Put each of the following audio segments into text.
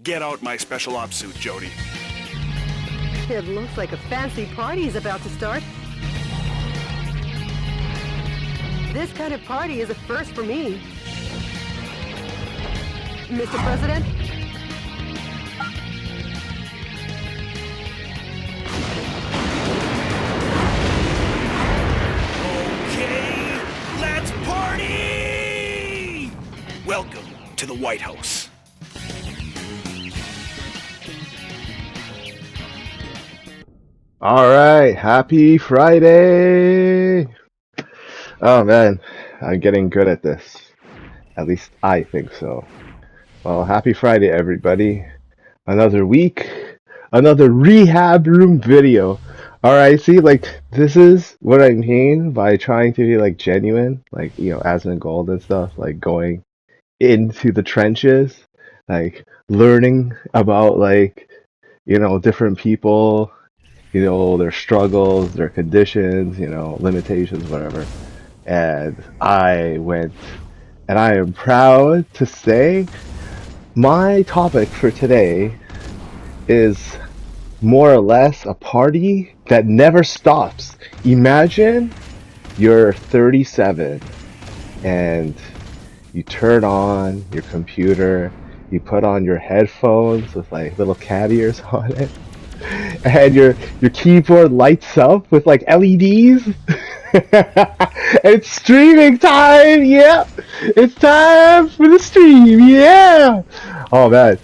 Get out my special ops suit, Jody. It looks like a fancy party is about to start. This kind of party is a first for me. Mr. President? Okay, let's party! Welcome to the White House. All right, happy Friday. Oh man, I'm getting good at this. At least I think so. Well, happy Friday, everybody. Another week, another rehab room video. All right, see, like, this is what I mean by trying to be, like, genuine, like, Asmongold and stuff, like, going into the trenches, like, learning about, like, different people, their struggles, their conditions, limitations, whatever. And I went, and I am proud to say my topic for today is more or less a party that never stops. Imagine you're 37 and you turn on your computer, you put on your headphones with like little cat ears on it, and your keyboard lights up with like LEDs. It's streaming time. Yeah, it's time for the stream. Yeah. Oh man.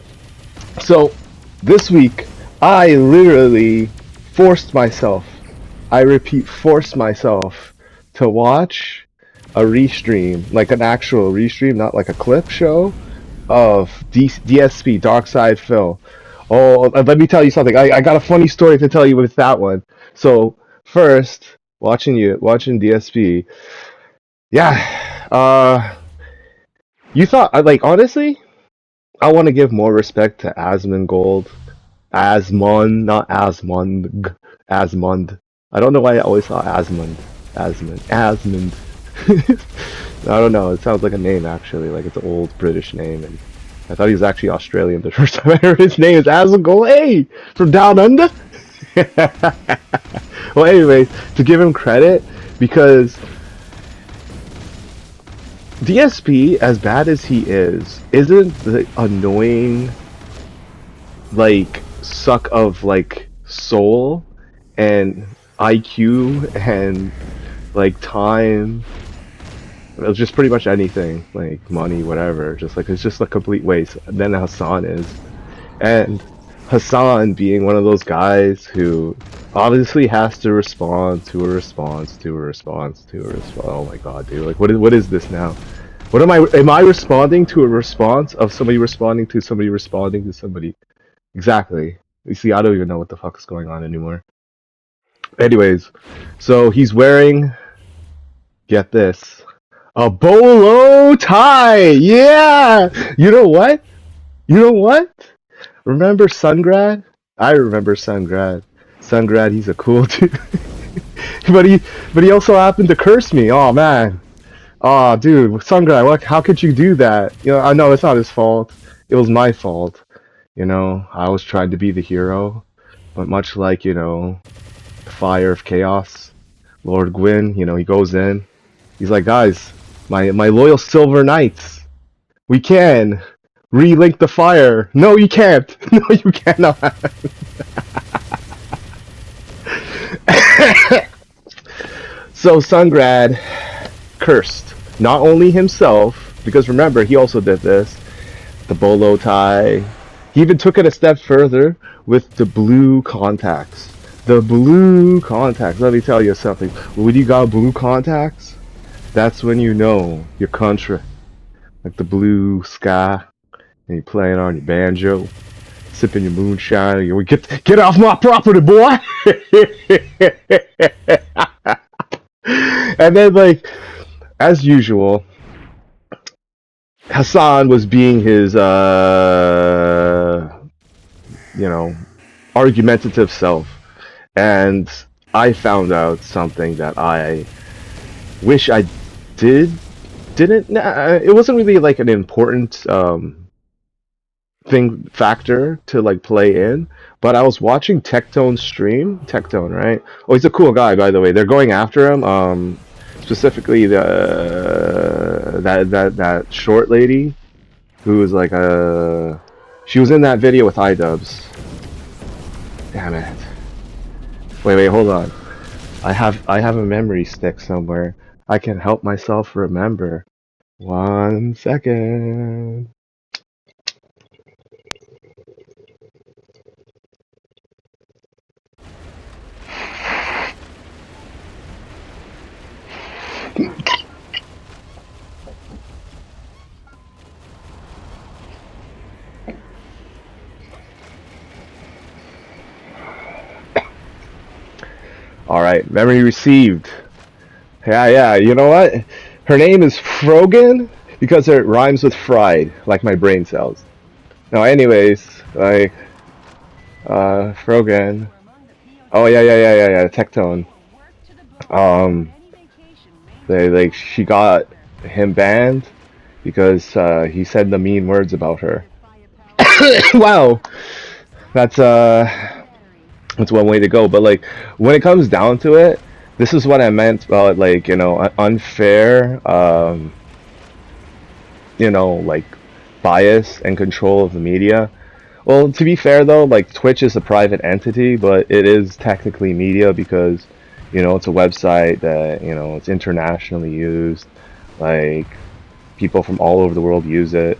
So this week I literally forced myself, I repeat, forced myself to watch a restream, like an actual restream, not like a clip show of DSP Dark Side Phil. Oh, let me tell you something. I got a funny story to tell you with that one. So first, watching DSP, yeah. You thought, like, honestly, I want to give more respect to Asmongold, Asmund, not Asmund, Asmund. I don't know why I always thought Asmund. I don't know. It sounds like a name actually, like it's an old British name, and I thought he was actually Australian the first time I heard his name is Asmongold. Hey, from down under. Well, anyways, to give him credit, because DSP, as bad as he is, isn't the annoying, like, suck of, like, soul and IQ and, like, time. It's just pretty much anything, like, money, whatever. Just, like, it's just a complete waste. Then Hassan is. And Hassan being one of those guys who obviously has to respond to a response to a response to a response. Oh my god, dude. Like, what is this now? What am I responding to a response of somebody responding to somebody responding to somebody? Exactly. You see, I don't even know what the fuck is going on anymore. Anyways, so he's wearing, get this, a bolo tie. Yeah. You know what? You know what? Remember Sungrad? I remember Sungrad. Sungrad, he's a cool dude. but he also happened to curse me. Oh man. Oh dude, Sungrad, what? How could you do that? I know it's not his fault. It was my fault. I was trying to be the hero, but much like the Fire of Chaos, Lord Gwyn, he goes in. He's like, guys, my loyal Silver Knights, we can relink the fire. No, you can't. No, you cannot. So Sungrad cursed not only himself, because remember he also did this, the bolo tie. He even took it a step further with the blue contacts. The blue contacts. Let me tell you something. When you got blue contacts, that's when you know your country. Like the blue sky, and you playing on your banjo, sipping your moonshine. You get off my property, boy. And then, like, as usual, Hassan was being his, argumentative self. And I found out something that I wish I didn't. It wasn't really like an important thing factor to like play in. But I was watching Tectone's stream. Tectone, right? Oh, he's a cool guy, by the way. They're going after him. Specifically that short lady who was like she was in that video with iDubbbz. Damn it. Wait, hold on. I have a memory stick somewhere. I can help myself remember. 1 second. Alright, memory received. Yeah, you know what? Her name is Frogan because it rhymes with fried, like my brain cells. No, anyways, like, Frogan. Oh, yeah, Tectone. She got him banned because he said the mean words about her. Wow, that's one way to go. But like, when it comes down to it, this is what I meant about like, unfair, like bias and control of the media. Well, to be fair though, like Twitch is a private entity, but it is technically media because, it's a website that, it's internationally used. Like, people from all over the world use it.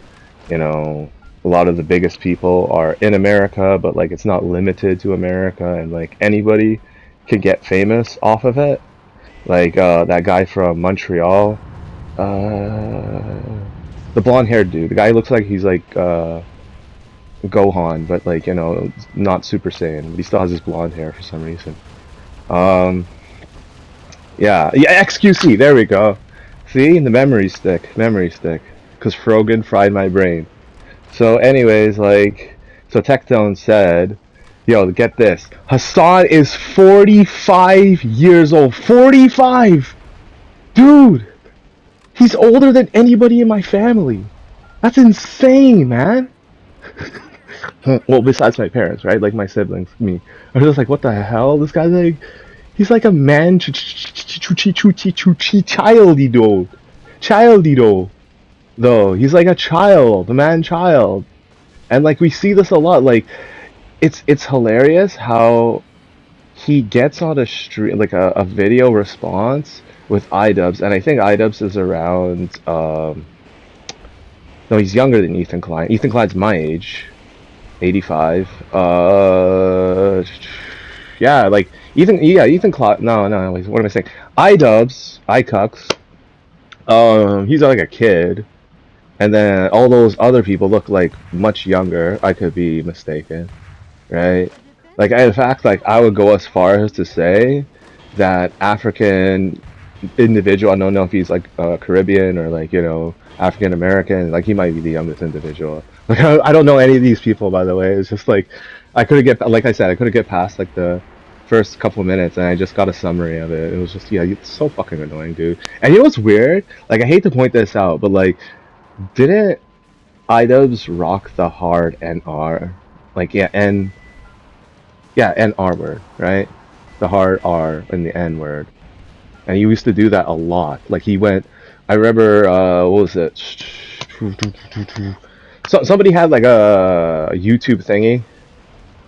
A lot of the biggest people are in America, but like it's not limited to America, and like anybody can get famous off of it. Like that guy from Montreal, the blonde-haired dude. The guy looks like he's like Gohan, but like not Super Saiyan, but he still has his blonde hair for some reason. Yeah, XQC. There we go. See, the memory stick, because Frogan fried my brain. So, anyways, so Tectone said, "Yo, get this. Hassan is 45 years old. 45, dude. He's older than anybody in my family. That's insane, man." Well, besides my parents, right? Like my siblings, me. I was just like, what the hell? This guy's like, he's like a man, childy though. He's like a child, a man child, and like we see this a lot. Like, it's hilarious how he gets on a stream, like a video response with iDubbbz, and I think iDubbbz is around. No, he's younger than Ethan Klein. Ethan Klein's my age. 85. Yeah, like Ethan Klein. No. What am I saying? iDubbbz, he's like a kid, and then all those other people look like much younger. I could be mistaken, right? Like, in fact, like I would go as far as to say that African individual. I don't know if he's like Caribbean or like African American. Like he might be the youngest individual. Like I don't know any of these people, by the way. It's just like I couldn't get, like I said, I couldn't get past like the first couple minutes, and I just got a summary of it. It was just, yeah, it's so fucking annoying, dude. And you know what's weird? Like, I hate to point this out, but like, didn't iDubbbz rock the hard NR? Like, N R word, right? The hard R in the N word. And he used to do that a lot. Like, he went, I remember, what was it? So somebody had like a YouTube thingy,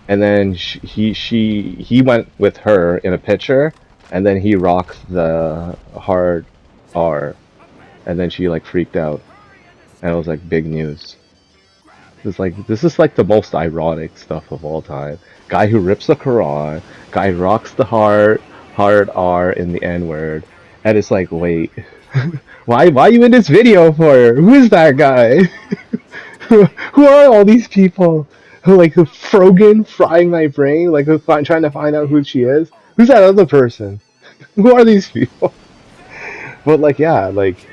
and then he went with her in a picture, and then he rocked the hard R, and then she like freaked out, and it was like big news. This is like the most ironic stuff of all time. Guy who rips the Quran, guy rocks the hard R in the N word, and it's like, wait, why are you in this video for? Who is that guy? Who are all these people? Who like Frogan frying my brain? Like trying to find out who she is? Who's that other person? Who are these people? But like, yeah, like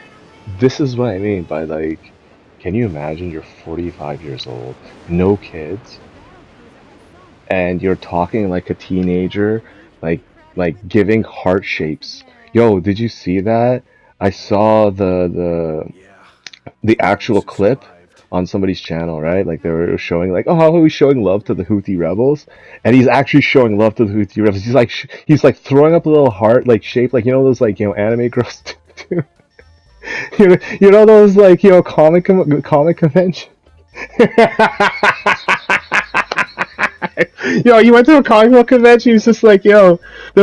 this is what I mean by like, can you imagine you're 45 years old, no kids, and you're talking like a teenager, like giving heart shapes. Yo, did you see that? I saw the actual clip on somebody's channel, right? Like they were showing like, oh, how are we showing love to the Houthi rebels? And he's actually showing love to the Houthi rebels. He's like throwing up a little heart like shape, like those like anime girls do. You know those like comic convention. You went to a comic book convention. He was just like, they're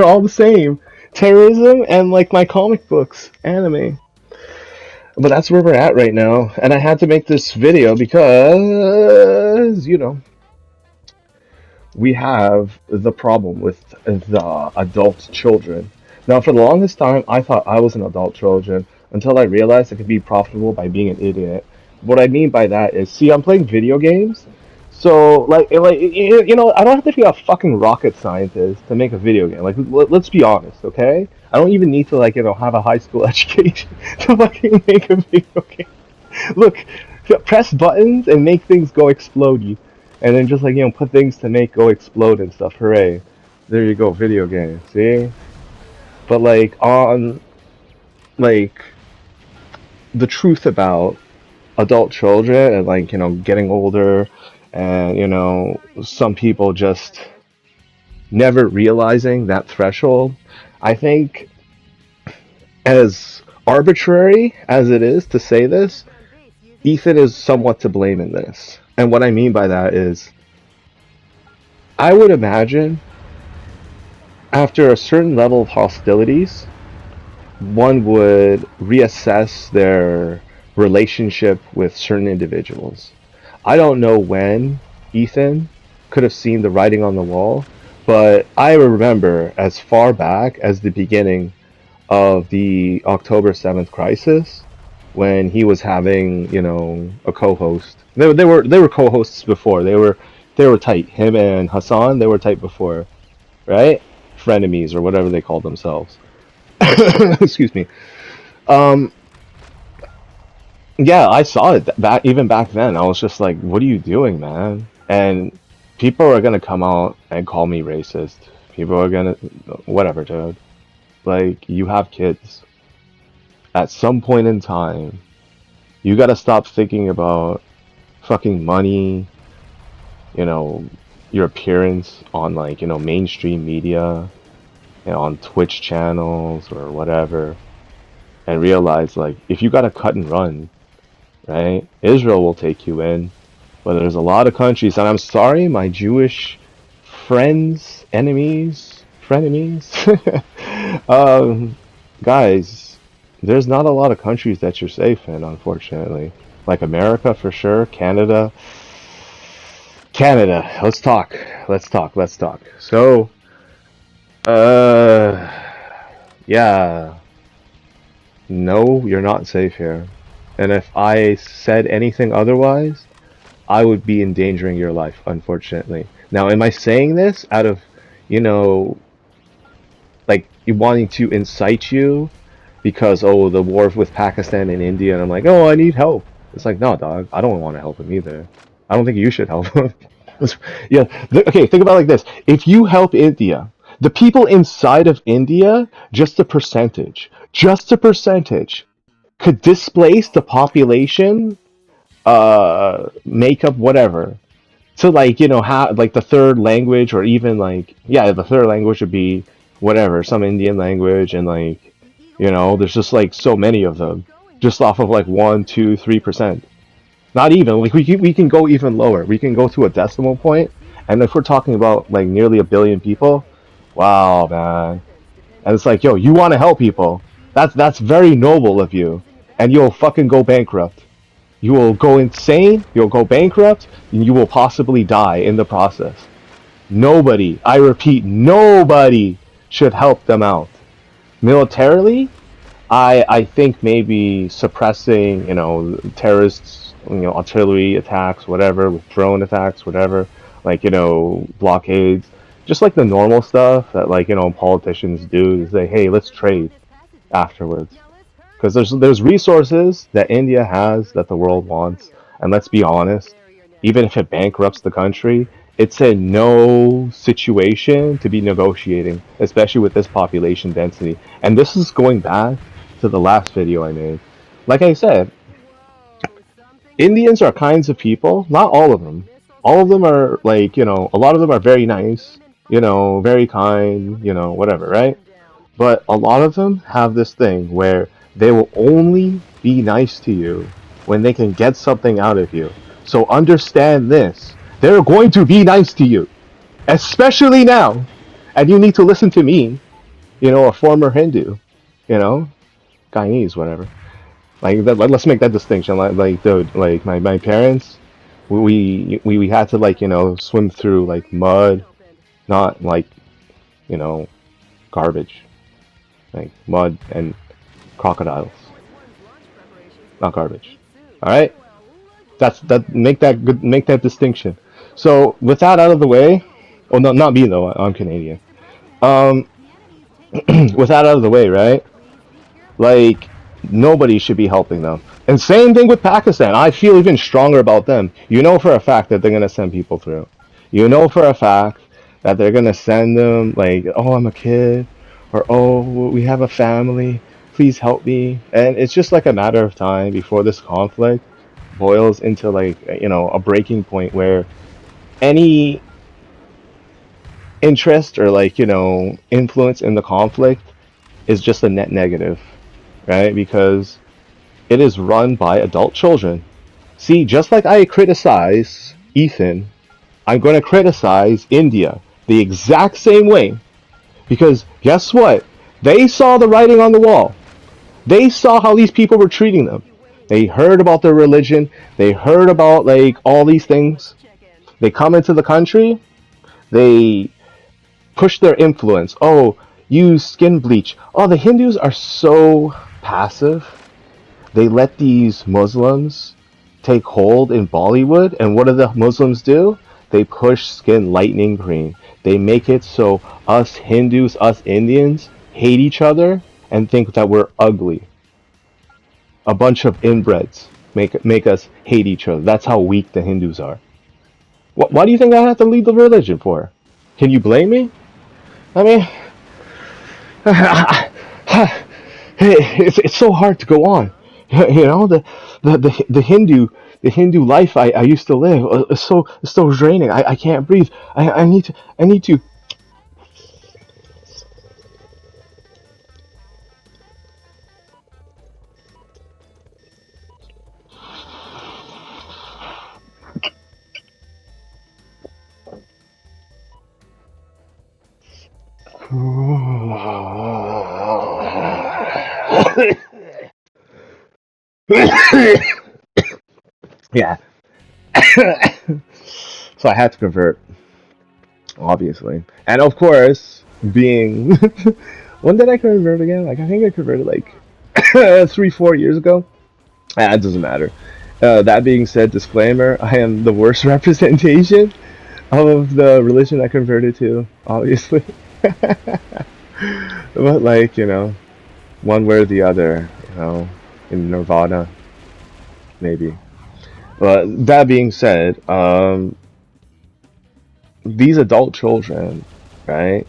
all the same. Terrorism and like my comic books, anime. But that's where we're at right now. And I had to make this video because, we have the problem with the adult children. Now, for the longest time, I thought I was an adult children until I realized I could be profitable by being an idiot. What I mean by that is, see, I'm playing video games, so I don't have to be a fucking rocket scientist to make a video game. Like, let's be honest, okay? I don't even need to have a high school education to fucking make a video game. Look, press buttons and make things go explodey. And then just put things to make go explode and stuff. Hooray. There you go, video game. See? But on the truth about adult children and getting older and some people just never realizing that threshold. I think as arbitrary as it is to say this, Ethan is somewhat to blame in this. And what I mean by that is, I would imagine after a certain level of hostilities, one would reassess their relationship with certain individuals. I don't know when Ethan could have seen the writing on the wall, but I remember as far back as the beginning of the October 7th crisis, when he was having, a co-host. They were co-hosts before. They were tight. Him and Hassan, they were tight before, right? Frenemies or whatever they called themselves. Excuse me. Um, yeah, I saw it back even back then. I was just like, "What are you doing, man?" And people are gonna come out and call me racist. People are gonna, whatever, dude. Like, you have kids. At some point in time, you gotta stop thinking about fucking money, you know, your appearance on mainstream media, on Twitch channels or whatever, and realize if you gotta cut and run, right? Israel will take you in, but there's a lot of countries, and I'm sorry, my Jewish friends, enemies, frenemies, guys, there's not a lot of countries that you're safe in, unfortunately. Like America for sure, Canada. Let's talk. Let's talk. Let's talk. So, uh, yeah, no, you're not safe here. And if I said anything otherwise, I would be endangering your life, unfortunately. Now, am I saying this out of, you know, wanting to incite you because, oh, the war with Pakistan and India, and I'm like, oh, I need help. It's like, no, dog, I don't want to help him either. I don't think you should help him. Yeah, okay, think about it like this. If you help India, the people inside of India, just a percentage, could displace the population, make up whatever. So how the third language, or even the third language would be whatever, some Indian language, and there's just so many of them, just off of 1, 2, 3%. Not even we can go even lower. We can go to a decimal point, and if we're talking about nearly a billion people, wow, man. And it's yo, you want to help people. That's very noble of you, and you'll fucking go bankrupt. You will go insane, you'll go bankrupt, and you will possibly die in the process. Nobody, I repeat, nobody should help them out. Militarily, I think maybe suppressing, terrorists, artillery attacks, whatever, with drone attacks, whatever, blockades, just the normal stuff that politicians do, is say, hey, let's trade afterwards. Because there's resources that India has that the world wants, and let's be honest, even if it bankrupts the country, it's a no situation to be negotiating, especially with this population density. And this is going back to the last video I made. Like I said, Indians are kinds of people, not all of them. All of them are like, a lot of them are very nice, very kind, whatever, right? But a lot of them have this thing where they will only be nice to you when they can get something out of you. So understand this. They're going to be nice to you, especially now. And you need to listen to me, a former Hindu, you know, Guyanese, whatever. Like that, let's make that distinction. Like dude, like my parents, we had to like swim through like mud, not like you know garbage, like mud and crocodiles, not garbage. All right, make that distinction. So with that out of the way, oh no, not me though. I'm Canadian. Um, with that out of the way, right? Like nobody should be helping them. And same thing with Pakistan. I feel even stronger about them. You know for a fact that they're gonna send people through. You know for a fact that they're gonna send them like, oh, I'm a kid, or oh, we have a family. Please help me. And it's just like a matter of time before this conflict boils into like a breaking point where any interest or like influence in the conflict is just a net negative, right? Because it is run by adult children. See, just like I criticize Ethan, I'm going to criticize India the exact same way. Because guess what? They saw the writing on the wall. They saw how these people were treating them. They heard about their religion. They heard about like all these things. They come into the country. They push their influence. Oh, use skin bleach. Oh, the Hindus are so passive. They let these Muslims take hold in Bollywood, and what do the Muslims do? They push skin lightning green. They make it so us Hindus, us Indians, hate each other and think that we're ugly. A bunch of inbreds make us hate each other. That's how weak the Hindus are. Why do you think I have to leave the religion for? Can you blame me? I mean, it's so hard to go on. The Hindu life I used to live is so draining. I can't breathe. I need to. Yeah. So I had to convert, obviously, and of course, being when did I convert again? Like I think I converted like 3 4 years ago. Ah, it doesn't matter. That being said, disclaimer: I am the worst representation of the religion I converted to, obviously. But like one way or the other, in Nirvana, maybe. But that being said, these adult children, right,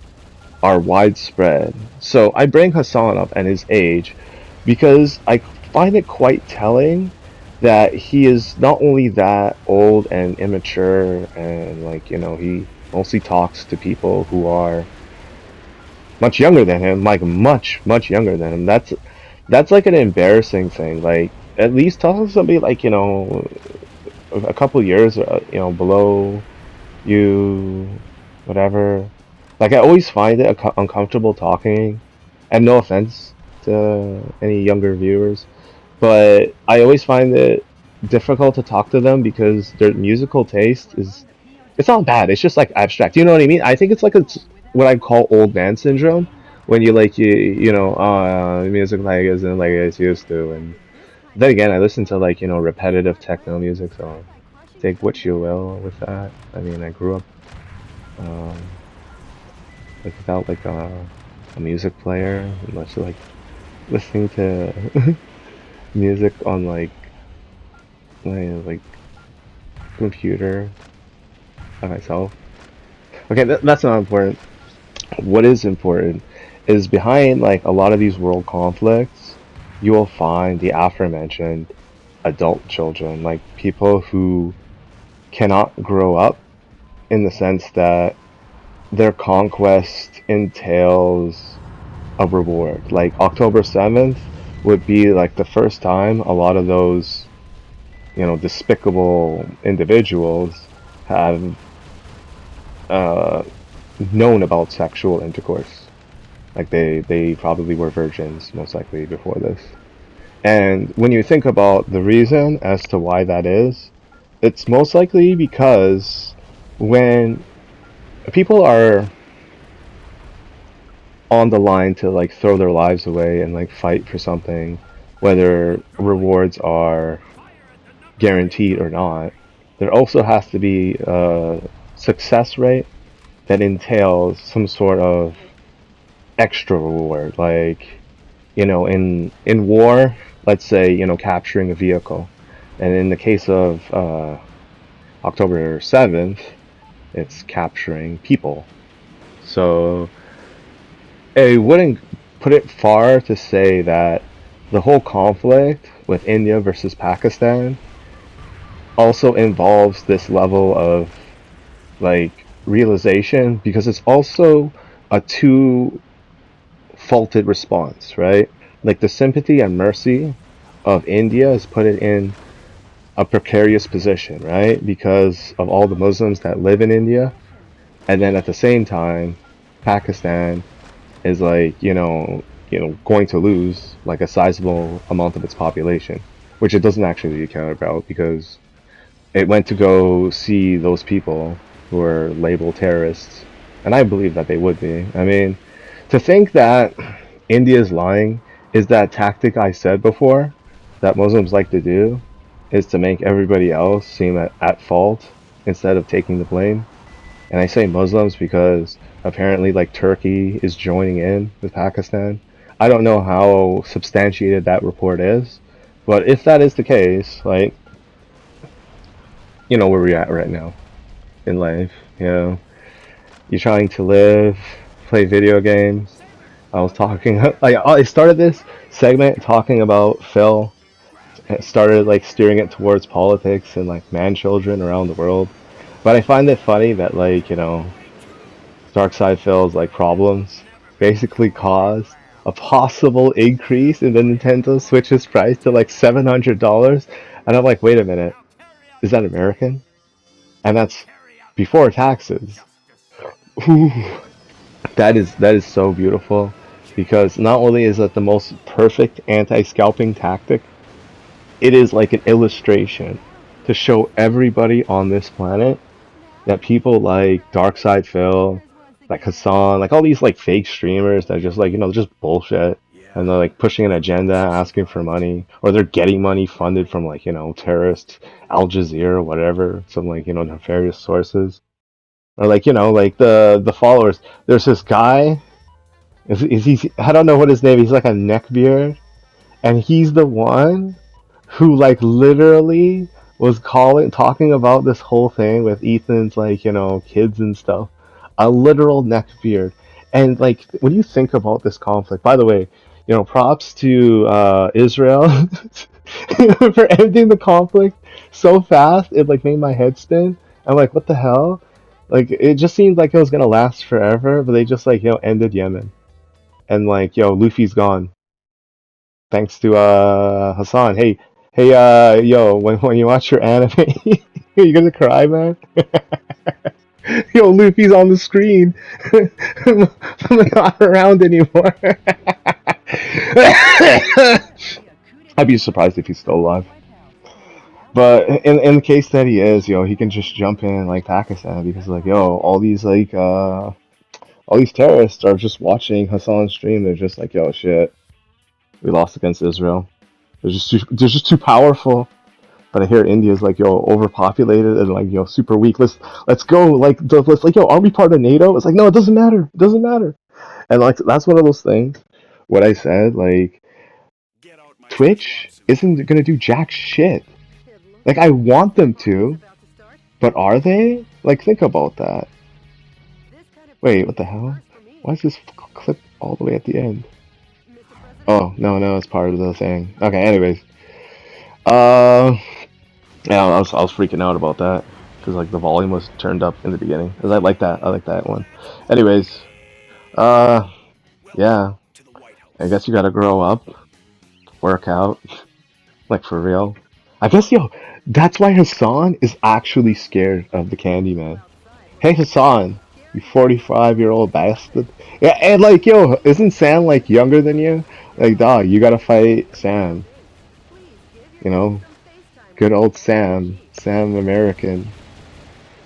are widespread. So I bring Hassan up and his age because I find it quite telling that he is not only that old and immature and like, he mostly talks to people who are much younger than him, like much younger than him. That's like an embarrassing thing. Like at least talk to somebody like, a couple years, below you, whatever. Like I always find it uncomfortable talking, and no offense to any younger viewers, but I always find it difficult to talk to them because their musical taste is it's not bad. It's just like abstract. You know what I mean? I think it's like what I call old man syndrome when you like music like isn't like it's used to. And then again, I listen to like repetitive techno music, so take what you will with that. I mean, I grew up um, like without like a music player, much like listening to music on like computer by myself. Okay, that's not important. What is important is behind like a lot of these world conflicts, you will find the aforementioned adult children, like people who cannot grow up in the sense that their conquest entails a reward. Like October 7th would be like the first time a lot of those, despicable individuals have uh, known about sexual intercourse. Like they probably were virgins most likely before this. And when you think about the reason as to why that is, it's most likely because when people are on the line to like throw their lives away and like fight for something, whether rewards are guaranteed or not, there also has to be a success rate that entails some sort of extra reward. Like, in war, let's say, capturing a vehicle. And in the case of October 7th, it's capturing people. So I wouldn't put it far to say that the whole conflict with India versus Pakistan also involves this level of like realization because it's also a two faulted response, right? Like the sympathy and mercy of India has put it in a precarious position, right? Because of all the Muslims that live in India. And then at the same time, Pakistan is like, going to lose like a sizable amount of its population, which it doesn't actually care about because it went to go see those people who are labeled terrorists, and I believe that they would be. I mean, to think that India is lying is that tactic I said before that Muslims like to do, is to make everybody else seem at fault instead of taking the blame. And I say Muslims because apparently like Turkey is joining in with Pakistan. I don't know how substantiated that report is, but if that is the case, like, where we're at right now in life. You're trying to live, play video games. I was talking, like, I started this segment talking about Phil. It started like steering it towards politics and like man children around the world. But I find it funny that like, Dark Side Phil's like problems basically caused a possible increase in the Nintendo Switch's price to like $700. And I'm like, wait a minute, is that American? And that's before taxes. Ooh, that is so beautiful because not only is it the most perfect anti-scalping tactic, it is like an illustration to show everybody on this planet that people like Darkside Phil, like Hassan, like all these like fake streamers that are just like, just bullshit. And they're like pushing an agenda, asking for money, or they're getting money funded from like, terrorists, Al Jazeera, whatever, some like, nefarious sources. Or like, like the followers. There's this guy, is he, I don't know what his name, he's like a neckbeard, and he's the one who like literally was talking about this whole thing with Ethan's like, kids and stuff. A literal neckbeard. And like when you think about this conflict, by the way, props to Israel for ending the conflict so fast it like made my head spin. I'm like, what the hell? Like it just seemed like it was gonna last forever, but they just like, ended Yemen. And like, Luffy's gone thanks to Hassan. Hey, yo, when you watch your anime, you gonna cry, man. Yo, Luffy's on the screen. I'm not around anymore. I'd be surprised if he's still alive. But in the case that he is, he can just jump in like Pakistan because like, all these like all these terrorists are just watching Hassan's stream. They're just like, yo, shit, we lost against Israel. They're just too powerful. But I hear India's like, overpopulated and like, super weak. Let's go. Like, let's like, are we part of NATO? It's like, no, it doesn't matter. It doesn't matter. And like, that's one of those things. What I said, like, Twitch isn't gonna do jack shit. Like, I want them to, but are they? Like, think about that. Wait, what the hell? Why is this clip all the way at the end? Oh, no, it's part of the thing. Okay, anyways. Uh, yeah, I was freaking out about that because like the volume was turned up in the beginning. Cause I like that. I like that one. Anyways, uh, Welcome yeah. to the White I House. guess you gotta grow up, work out, like for real. I guess yo, that's why Hassan is actually scared of the Candyman. Hey Hassan, you 45-year-old bastard. Yeah, and like yo, isn't Sam like younger than you? Like dog, you gotta fight Sam. You know, good old Sam, Sam American.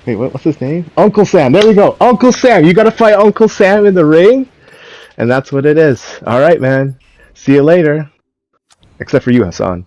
Wait, what's his name? Uncle Sam. There we go. Uncle Sam. You gotta fight Uncle Sam in the ring, and that's what it is. All right, man. See you later. Except for you, Hassan.